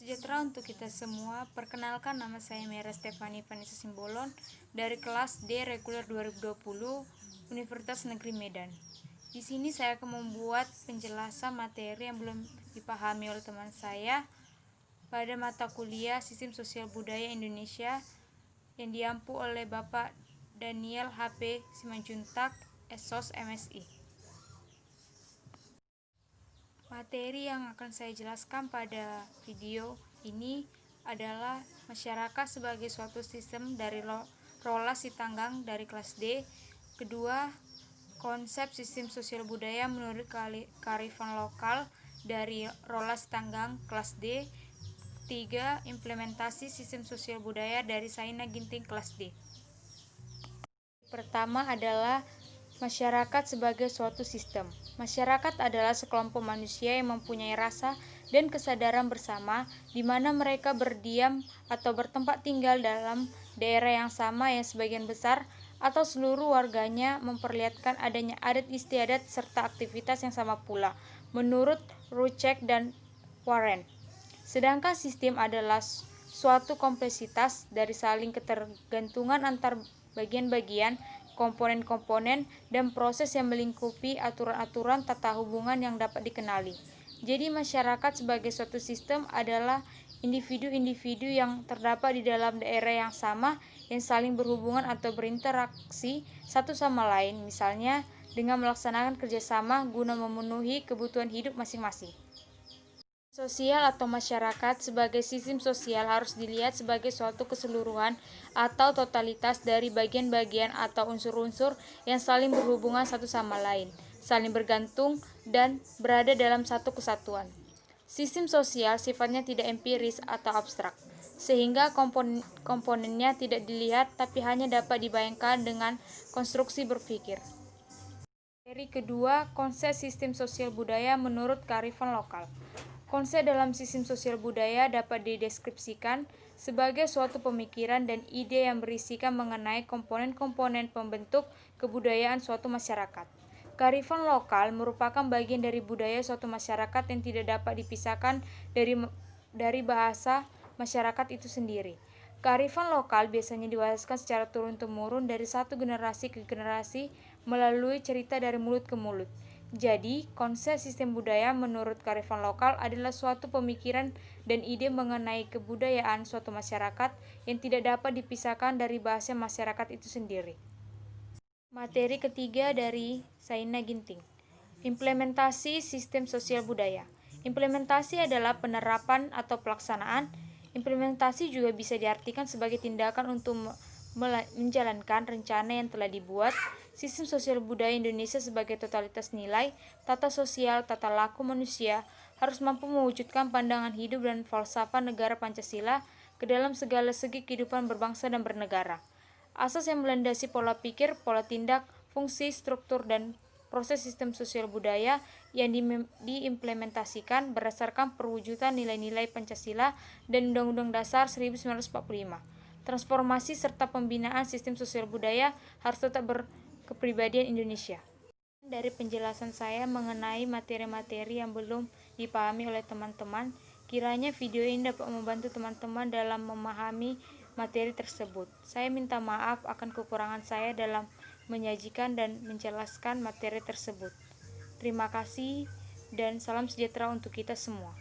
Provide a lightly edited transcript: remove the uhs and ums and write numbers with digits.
Sejahtera untuk kita semua. Perkenalkan, nama saya Mera Stefani Vanessa Simbolon dari kelas D reguler 2020 Universitas Negeri Medan. Di sini saya akan membuat penjelasan materi yang belum dipahami oleh teman saya pada mata kuliah Sistem Sosial Budaya Indonesia yang diampu oleh Bapak Daniel HP Simanjuntak, SOS MSI. Materi yang akan saya jelaskan pada video ini adalah masyarakat sebagai suatu sistem dari Rolas Sitanggang dari kelas D. Kedua, konsep sistem sosial budaya menurut kearifan lokal dari Rolas Sitanggang kelas D. Tiga, implementasi sistem sosial budaya dari Saina Ginting kelas D. Pertama adalah masyarakat sebagai suatu sistem. Masyarakat adalah sekelompok manusia yang mempunyai rasa dan kesadaran bersama, di mana mereka berdiam atau bertempat tinggal dalam daerah yang sama yang sebagian besar atau seluruh warganya memperlihatkan adanya adat istiadat serta aktivitas yang sama pula, menurut Rucek dan Warren. Sedangkan sistem adalah suatu kompleksitas dari saling ketergantungan antar bagian-bagian, komponen-komponen, dan proses yang melingkupi aturan-aturan tata hubungan yang dapat dikenali. Jadi masyarakat sebagai suatu sistem adalah individu-individu yang terdapat di dalam daerah yang sama yang saling berhubungan atau berinteraksi satu sama lain, misalnya dengan melaksanakan kerjasama guna memenuhi kebutuhan hidup masing-masing. Sosial atau masyarakat sebagai sistem sosial harus dilihat sebagai suatu keseluruhan atau totalitas dari bagian-bagian atau unsur-unsur yang saling berhubungan satu sama lain, saling bergantung, dan berada dalam satu kesatuan. Sistem sosial sifatnya tidak empiris atau abstrak, sehingga komponennya tidak dilihat tapi hanya dapat dibayangkan dengan konstruksi berpikir. Materi kedua, konsep sistem sosial budaya menurut kearifan lokal. Konsep dalam sistem sosial budaya dapat dideskripsikan sebagai suatu pemikiran dan ide yang berisikan mengenai komponen-komponen pembentuk kebudayaan suatu masyarakat. Kearifan lokal merupakan bagian dari budaya suatu masyarakat yang tidak dapat dipisahkan dari bahasa masyarakat itu sendiri. Kearifan lokal biasanya diwariskan secara turun-temurun dari satu generasi ke generasi melalui cerita dari mulut ke mulut. Jadi, konsep sistem budaya menurut kearifan lokal adalah suatu pemikiran dan ide mengenai kebudayaan suatu masyarakat yang tidak dapat dipisahkan dari bahasa masyarakat itu sendiri. Materi ketiga dari Saina Ginting. Implementasi sistem sosial budaya. Implementasi adalah penerapan atau pelaksanaan. Implementasi juga bisa diartikan sebagai tindakan untuk menjalankan rencana yang telah dibuat. Sistem sosial budaya Indonesia sebagai totalitas nilai, tata sosial, tata laku manusia harus mampu mewujudkan pandangan hidup dan falsafah negara Pancasila ke dalam segala segi kehidupan berbangsa dan bernegara. Asas yang melandasi pola pikir, pola tindak, fungsi, struktur, dan proses sistem sosial budaya yang diimplementasikan berdasarkan perwujudan nilai-nilai Pancasila dan Undang-Undang Dasar 1945. Transformasi serta pembinaan sistem sosial budaya harus tetap berkepribadian Indonesia. Dari penjelasan saya mengenai materi-materi yang belum dipahami oleh teman-teman, kiranya video ini dapat membantu teman-teman dalam memahami materi tersebut. Saya minta maaf akan kekurangan saya dalam menyajikan dan menjelaskan materi tersebut. Terima kasih dan salam sejahtera untuk kita semua.